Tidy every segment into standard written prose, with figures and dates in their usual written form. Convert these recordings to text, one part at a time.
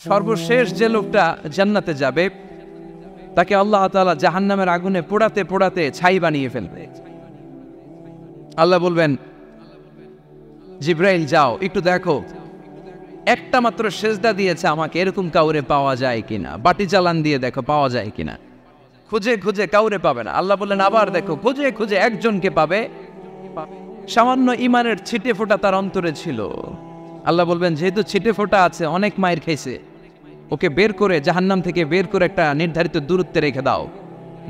সর্বশেষ যে লোকটা জান্নাতে যাবে তাকে আল্লাহ তাআলা জাহান্নামের আগুনে পোড়াতে পোড়াতে ছাই বানিয়ে ফেলবে। আল্লাহ বলবেন, জিব্রাইল যাও একটু দেখো, একটা মাত্র সেজদা দিয়েছে আমাকে, এরকম কাউরে পাওয়া যায় কিনা, বাটি চালান দিয়ে দেখো পাওয়া যায় কিনা। খুঁজে খুঁজে কাউরে পাবে না। আল্লাহ বললেন আবার দেখো, খুঁজে খুঁজে একজনকে পাবে, সামান্য ইমানের ছিটে ফোঁটা তার অন্তরে ছিল। আল্লাহ বলবেন যেহেতু ছিটে ফোঁটা আছে, অনেক মায়ের খাইছে, ওকে বের করে জাহান্নাম থেকে বের করে একটা নির্ধারিত দূরত্বে রেখে দাও।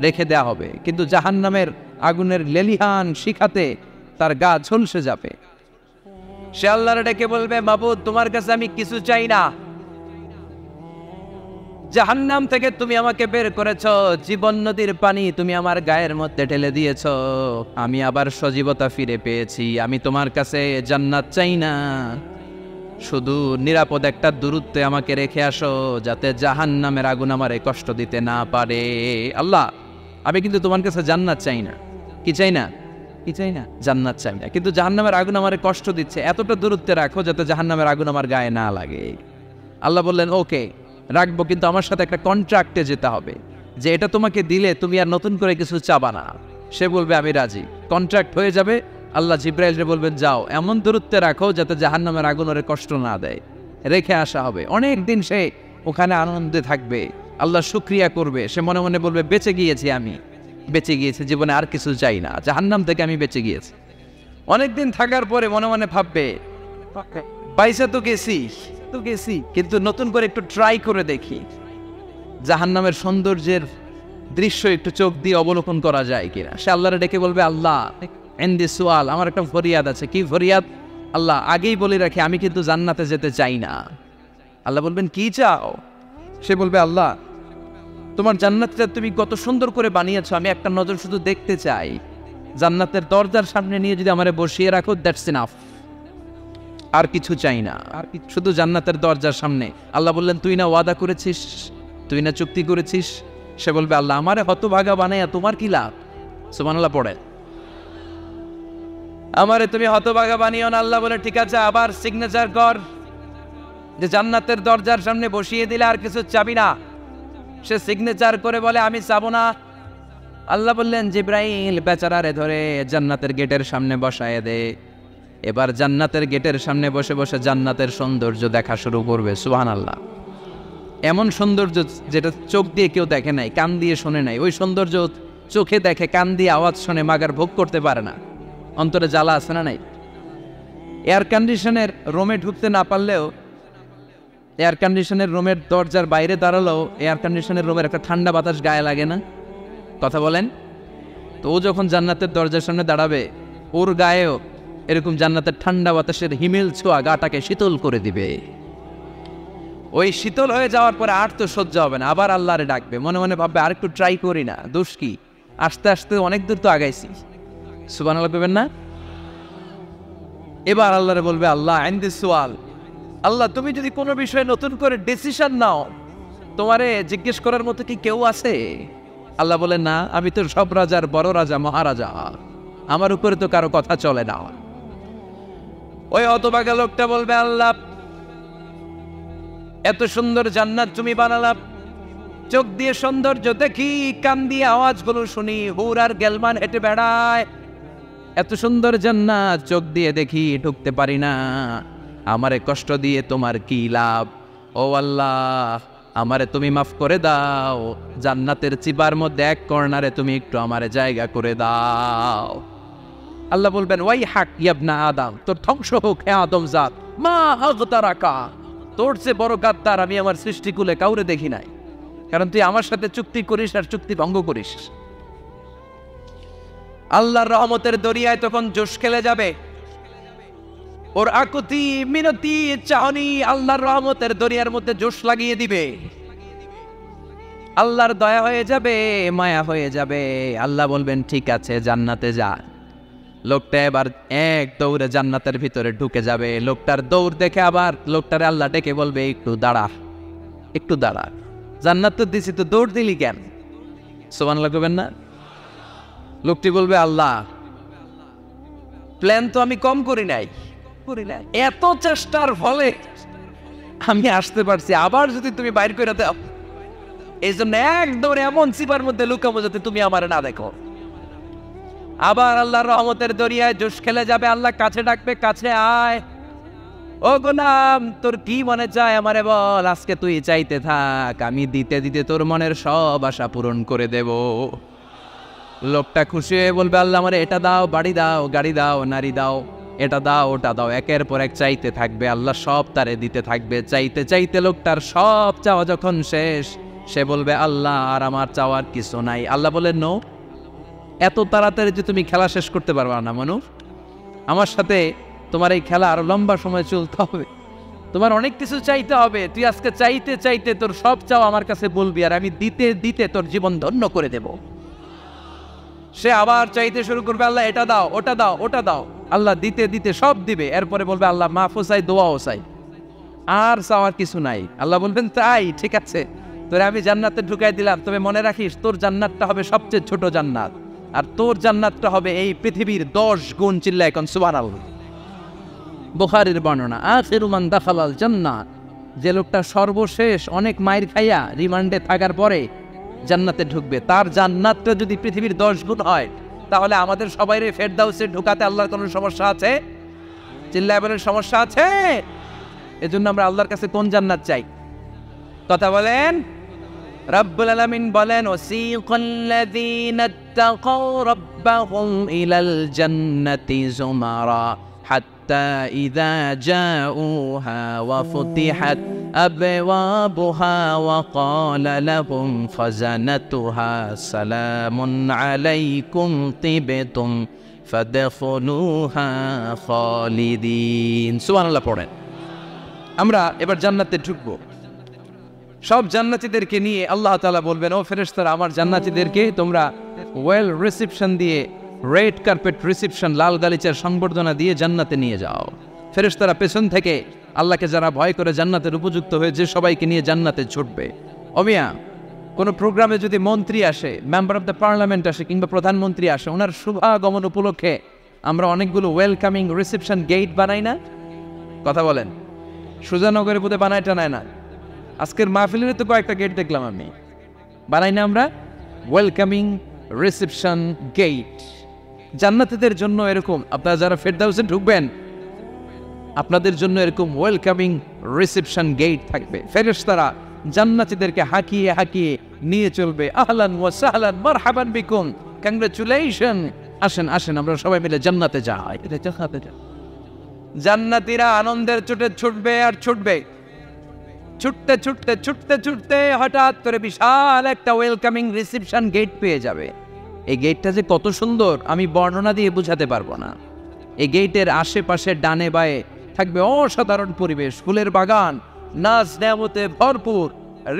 রেখে দেয়া হবে, কিন্তু জাহান্নামের আগুনের লেলিহান শিখাতে তার গা ঝলসে যাবে। সে আল্লাহর ডেকে বলবে, মাবুদ তোমার কাছে আমি কিছু চাই না, জাহান্নাম থেকে তুমি আমাকে বের করেছো, জীবন নদীর পানি তুমি আমার গায়ের মধ্যে ঢেলে দিয়েছো, আমি আবার সজীবতা ফিরে পেয়েছি, আমি তোমার কাছে জান্নাত চাই না, শুধু নিরাপদ একটা দূরত্বে আমাকে রেখে আসো, যাতে জাহান্নামের আগুন আমারে কষ্ট দিতে না পারে। আল্লাহ আমি কিন্তু তোমার কাছে জান্নাত চাই না। কি চাই না? কি চাই না? জান্নাত চাই না, কিন্তু জাহান্নামের আগুন আমারে কষ্ট দিচ্ছে, এতটা দূরত্বে রাখো যাতে জাহান্নামের আগুন আমার গায়ে না লাগে। আল্লাহ বললেন ওকে রাখবো, কিন্তু আমার সাথে একটা কন্ট্রাক্টে যেতে হবে, যে এটা তোমাকে দিলে তুমি আর নতুন করে কিছু চাবা না। সে বলবে আমি রাজি, কন্ট্রাক্ট হয়ে যাবে। আল্লাহ জিব্রাইলকে বলবেন যাও এমন দূরত্বে রাখো যাতে জাহান্নামের আগুন ওরে কষ্ট না দেয়। রেখে আসা হবে, অনেক দিন সে ওখানে আনন্দে থাকবে, আল্লাহ শুকরিয়া করবে, সে মনে মনে বলবে বেঁচে গিয়েছি, আমি বেঁচে গিয়েছি, জীবনে আর কিছু চাই না, জাহান্নাম থেকে আমি বেঁচে গিয়েছি। অনেকদিন থাকার পরে মনে মনে ভাববে পয়সা তো গেছি, কিন্তু নতুন করে একটু ট্রাই করে দেখি, জাহান্নামের সৌন্দর্যের দৃশ্য একটু চোখ দিয়ে অবলোকন করা যায় কিনা। সে আল্লাহরে ডেকে বলবে আল্লাহ এন্দি সোয়াল, আমার একটা ফরিয়াদ আছে। কি ফরিয়াদ? আল্লাহ আগেই বলে রাখি আমি কিন্তু জান্নাতে যেতে চাই না। আল্লাহ বলবেন কি চাও? সে বলবে আল্লাহ তোমার জান্নাতটা তুমি কত সুন্দর করে বানিয়েছো, আমি একটা নজর শুধু দেখতে চাই, জান্নাতের দরজার সামনে নিয়ে যদি আমারে বসিয়ে রাখো, দ্যাটস ইনাফ, আর কিছু চাই না, আর শুধু জান্নাতের দরজার সামনে। আল্লাহ বললেন তুই না ওয়াদা করেছিস, তুই না চুক্তি করেছিস। সে বলবে আল্লাহ আমারে হতভাগা বানাইয়া তোমার কি লাভ? সুবহানাল্লাহ পড়ে, আমারে তুমি হতভাগা বানিও না। আল্লাহ বলে ঠিক আছে, আবার সিগনেচার কর যে জান্নাতের দরজার সামনে বসিয়ে দিলে আর কিছু চাবি না। সে সিগনেচার করে বলে আমি চাবো না। আল্লাহ বললেন জিব্রাইল বেচারারে ধরে জান্নাতের গেটের সামনে বসায় দে। এবার জান্নাতের গেটের সামনে বসে বসে জান্নাতের সৌন্দর্য দেখা শুরু করবে। সুবহানাল্লাহ, এমন সৌন্দর্য যেটা চোখ দিয়ে কেউ দেখে নাই, কান দিয়ে শোনে নাই, ওই সৌন্দর্য চোখে দেখে, কান দিয়ে আওয়াজ শোনে, মাগার ভোগ করতে পারে না, অন্তরে জ্বালা আছে না নাই? এয়ার কন্ডিশনের রুমে ঢুকতে না পারলেও, এয়ার কন্ডিশনের রুমের দরজার বাইরে দাঁড়ালেও এয়ার কন্ডিশনের রুমের একটা ঠান্ডা বাতাস গায়ে লাগে না? কথা বলেন তো। ও যখন জান্নাতের দরজার সামনে দাঁড়াবে, ওর গায়েও এরকম জান্নাতের ঠান্ডা বাতাসের হিমেল ছোঁয়া গাটাকে শীতল করে দিবে। ওই শীতল হয়ে যাওয়ার পরে আর তো সহ্য হবে না, আবার আল্লাহরে ডাকবে, মনে মনে ভাববে আর একটু ট্রাই করি না, দোষ কি, আস্তে আস্তে অনেক দূর তো আগাইছি। সুবহানাল্লাহ বলবেন না? এবার আল্লাহরে বলবে আল্লাহ ইনদি সোয়াল, আল্লাহ তুমি যদি কোনো বিষয়ে নতুন করে ডিসিশন নাও, তোমারে জিজ্ঞেস করার মতো কি কেউ আছে? আল্লাহ বলেন না, আমি তো সব রাজার বড় রাজা, মহারাজা, আমার উপরে তো কারো কথা চলে না। ওই হতভাগা লোকটা বলবে আল্লাহ এত সুন্দর জান্নাত তুমি বানালাম, চোখ দিয়ে সৌন্দর্য দেখি, কান দিয়ে আওয়াজগুলো শুনি, হুর আর গেলমান হেঁটে বেড়ায়, এত সুন্দর জান্নাত চোখ দিয়ে দেখি, ঢুকতে পারি না, আমারে কষ্ট দিয়ে তোমার কি লাভ? ও আল্লাহ আমারে তুমি মাফ করে দাও, জান্নাতের চিবার মধ্যে এক কর্নারে তুমি একটু আমারে জায়গা করে দাও। আল্লাহ বলবেন ওয়াই হাক ইবনা আদম, তোর ধ্বংস হোক হে আদম জাত, মা আগতারাকা, তোর চেয়ে বড় গাদ্দার আমি আমার সৃষ্টিকুলে কাউরে দেখি নাই, কারণ তুই আমার সাথে চুক্তি করিস আর চুক্তি ভঙ্গ করিস। আল্লাহর রহমতের দরিয়ায় তখন জোশ খেলে যাবে, ওর আকুতি মিনতি চাহনি আল্লাহর রহমতের দরিয়ার মধ্যে জোশ লাগিয়ে দিবে, আল্লাহর দয়া হয়ে যাবে, মায়া হয়ে যাবে। আল্লাহ বলবেন ঠিক আছে জান্নাতে যা। লোকটা এবার এক দৌড়ে জান্নাতের ভিতরে ঢুকে যাবে। লোকটার দৌড় দেখে আবার লোকটারে আল্লাহ ডেকে বলবে একটু দাঁড়া, একটু দাঁড়া, জান্নাত তো দিছি, তো দৌড় দিলি কেন? সুবহানাল্লাহ করবেন না? লোকটি বলবে আল্লাহ প্ল্যান তো আমি কম করি নাই, এত চেষ্টার ফলে আমি আসতে পারছি, আবার যদি তুমি বাইর করে দাও, এই জন্য একদম এমন সিপার মধ্যে লুকাবো যাতে তুমি আমার না দেখো। আবার আল্লাহর রহমতের দরিয়ায় জোশ খেলে যাবে, আল্লাহ কাছে ডাকবে, কাছে আয় ও গোলাম, তোর কি মনে চায় আমারে বল, আজকে তুই চাইতে থাক, আমি দিতে দিতে তোর মনের সব আশা পূরণ করে দেব। লোকটা খুশি হয়ে বলবে, আল্লাহ আমারে এটা দাও, বাড়ি দাও, গাড়ি দাও, নারী দাও, এটা দাও, ওটা দাও, একের পর এক চাইতে থাকবে, আল্লাহ সব তারে দিতে থাকবে। চাইতে চাইতে লোকটার সব চাওয়া যখন শেষ, সে বলবে, আল্লাহ আর আমার চাওয়ার কিছু নাই। আল্লাহ বলেন, নো, এত তাড়াতাড়ি যে তুমি খেলা শেষ করতে পারবা না মানু, আমার সাথে তোমার এই খেলা আরো লম্বা সময় চলতে হবে, তোমার অনেক কিছু চাইতে হবে। তুই আজকে চাইতে চাইতে তোর সব চাও আমার কাছে বলবি, আর আমি দিতে দিতে তোর জীবন ধন্য করে দেব। সে আবার চাইতে শুরু করবে, আল্লাহ এটা দাও, ওটা দাও, ওটা দাও, আল্লাহ দিতে দিতে সব দিবে। এরপরে বলবে, আল্লাহ মাফও চাই, দোয়াও চাই, আর চাওয়ার কিছু নাই। আল্লাহ বলবেন, তাই ঠিক আছে, তোরে আমি জান্নাতে ঢুকাই দিলাম, তবে মনে রাখিস তোর জান্নাতটা হবে সবচেয়ে ছোট জান্নাত, আর তোর জান্নাতটা হবে এই পৃথিবীর 10 গুণ। চিল্লা এখন সুবহানাল্লাহ। বুখারীর বর্ণনা, আখিরু মান দাখালাল জান্নাত, যে লোকটা সর্বশেষ অনেক মাইর খাইয়া রিমান্ডে থাকার পরে জান্নাতে ঢুকবে, তার জান্নাতটা যদি পৃথিবীর 10 গুণ হয়, তাহলে আমাদের সবাইরে ফেরদাউসে ঢুকাতে আল্লাহর কোনো সমস্যা আছে? চিল্লায় বলেন, সমস্যা আছে? এজন্য আমরা আল্লাহর কাছে কোন জান্নাত চাই? কথা বলেন। রব্বুল আলামিন বলেন, ওয়াসিকাল্লাযীনা ইত্তাকাউ রাব্বাহুম ইলাল জান্নাতি যুমারা হাত্তা ইযা জাউহা ওয়া ফুতিহাত আবওয়াবুহা ওয়া ক্বালা লাহুম খাযানাতুহা সালামুন আলাইকুম তিবতুম ফাদখুলুহা খালিদিন। সুবহানাল্লাহ পড়েন। আমরা এবার জান্নাতে ঢুকবো। সব জান্নাতীদেরকে নিয়ে আল্লাহ তাআলা বলবেন, ও ফেরেশতারা, আমার জান্নাতীদেরকে তোমরা ওয়েল রিসেপশন দিয়ে, রেড কার্পেট রিসেপশন, লাল গালিচার সংবর্ধনা দিয়ে জান্নাতে নিয়ে যাও। ফেরেশতারা পেছন থেকে আল্লাহকে যারা ভয় করে জান্নাতের উপযুক্ত হয়েছে সবাইকে নিয়ে জান্নাতে ছুটবে। অমিয়া, কোনো প্রোগ্রামে যদি মন্ত্রী আসে, মেম্বার অফ দ্য পার্লামেন্ট আসে, কিংবা প্রধানমন্ত্রী আসে, ওনার শুভাগমন উপলক্ষে আমরা অনেকগুলো ওয়েলকামিং রিসেপশন গেট বানাই না? কথা বলেন। সুজানগরে বোধে বানায় টানায় না? আজকের মাহফিলের তো কয়েকটা গেট দেখলাম আমি, বানাই না আমরা? Welcoming reception gate. জান্নাতীদের জন্য এরকম, আপনারা যারা ফেরদাউসে ঢুকবেন, আপনাদের জন্য এরকম ওয়েলকামিং রিসেপশন গেট থাকবে। ফেরেশতারা জান্নাতীদেরকে হাঁকিয়ে হাঁকিয়ে নিয়ে চলবে, আহলান ওয়া সাহলান মারহাবান বিকুম, কংগ্রাচুলেশন, আসেন আসেন আমরা সবাই মিলে জান্নাতে যাই। জান্নাতীরা আনন্দের চোটে ছুটবে আর ছুটবে, ছুটতে ছুটতে ছুটতে ছুটতে হঠাৎ করে বিশাল একটা ওয়েলকামিং রিসেপশন গেট পেয়ে যাবে। এই গেটটা যে কত সুন্দর আমি বর্ণনা দিয়ে বোঝাতে পারবো না। এই গেটের আশেপাশে ডানে বায়ে থাকবে অসাধারণ পরিবেশ, ফুলের বাগান, নাচ নেয়ামতে ভরপুর,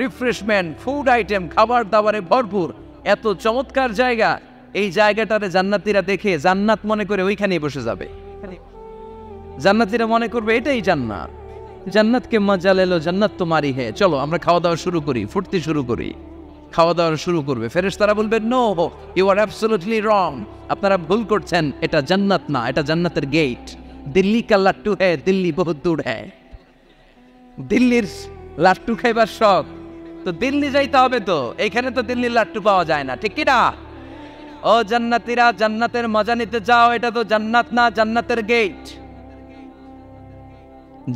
রিফ্রেশমেন্ট, ফুড আইটেম, খাবার দাবারে ভরপুর, এত চমৎকার জায়গা। এই জায়গাটারে জান্নাতীরা দেখে জান্নাত মনে করে ওইখানেই বসে যাবে। জান্নাতীরা মনে করবে এটাই জান্নাত, জান্নাতকে মজা লেলো, জান্নাত তোমারই হে, চলো আমরা খাওয়া দাওয়া শুরু করি, ফুর্তি শুরু করি। খাওয়া দাওয়া শুরু করবে। ফেরেশতারা বলবে, no, you are absolutely wrong, আপনারা ভুল করছেন, এটা জান্নাত না, এটা জান্নাতের গেট। দিল্লি কা লাট্টু হ্যায়, দিল্লি বহুত দূর হ্যায়। দিল্লির লাট্টু খাইবার শখ তো দিল্লি যাইতে হবে, তো এখানে তো দিল্লির লাট্টু পাওয়া যায় না, ঠিক কি না? ও জান্নাতীরা, জান্নাতের মজা নিতে যাও, এটা তো জান্নাত না, জান্নাতের গেট।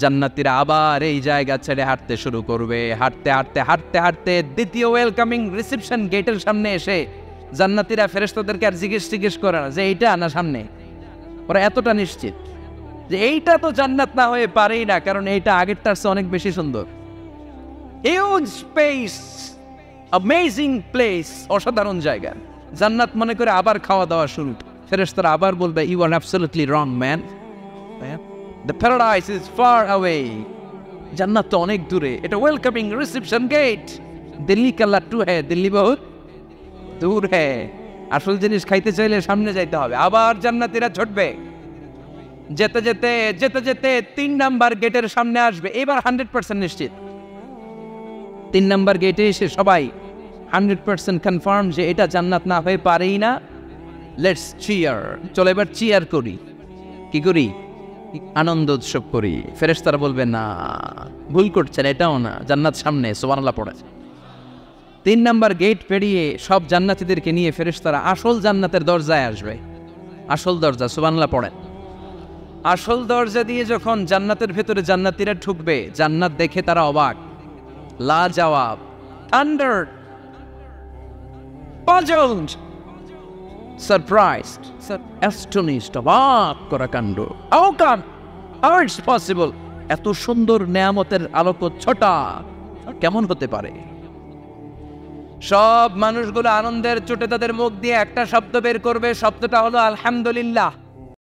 জান্নাতীরা আবার এই জায়গা ছেড়ে হাঁটতে শুরু করবে। হাঁটতে হাঁটতে হাঁটতে হাঁটতে দ্বিতীয় ওয়েলকামিং রিসেপশন গেটের সামনে এসে জান্নাতীরা ফেরেশতাদেরকে আর জিজ্ঞেস করে না যে এইটা না সামনে, ওরা এতটা নিশ্চিত যে এইটা তো জান্নাত না হয়ে পারেই না, কারণ এইটা আগেরটার চেয়ে অনেক বেশি সুন্দর। হিউজ স্পেস, অ্যামেজিং প্লেস, অসাধারণ জায়গা। জান্নাত মনে করে আবার খাওয়া দাওয়া শুরু। ফেরেশতারা আবার বলবে, you are absolutely wrong man, the paradise is far away, জান্নাত তো অনেক দূরে, এটা ওয়েলকামিং রিসেপশন গেট। দিল্লি কা লাট্টু হ্যায়, দিল্লি বহুত দূর হ্যায়। আসল জিনিস খাইতে চাইলে সামনে যাইতে হবে। আবার জান্নাতীরা ছুটবে, যেতে যেতে যেতে যেতে 3 নাম্বার গেটের সামনে আসবে। এবার 100% নিশ্চিত, 3 নাম্বার গেটে এসে সবাই 100% কনফার্ম যে এটা জান্নাত না হয়ে পারেই না। লেটস চিয়ার, চলো এবার চিয়ার করি। কি করি? আনন্দ উৎসব করি। ফেরেশতারা বলবে না, ভুল করছেন, এটাও না, জান্নাত সামনে, সুবহানাল্লাহ পড়ে। 3 নাম্বার গেট পেরিয়ে সব জান্নাতীদেরকে নিয়ে ফেরেশতারা আসল জান্নাতের দরজায় আসবে। আসল দরজা, সুবহানাল্লাহ পড়েন। আসল দরজা দিয়ে যখন জান্নাতের ভেতরে জান্নাতীরা ঢুকবে, জান্নাত দেখে তারা অবাক, লা জবাব, থান্ডার, পাজলড, সারপ্রাইজড, অ্যাস্টনিশড, অবাক করা কাণ্ড। How come, how it's possible, এত সুন্দর নেয়ামতের আলোকচ্ছটা কেমন হতে পারে? সব মানুষগুলো আনন্দের চোটে তাদের মুখ দিয়ে একটা শব্দ বের করবে, শব্দটা হলো আলহামদুলিল্লাহ।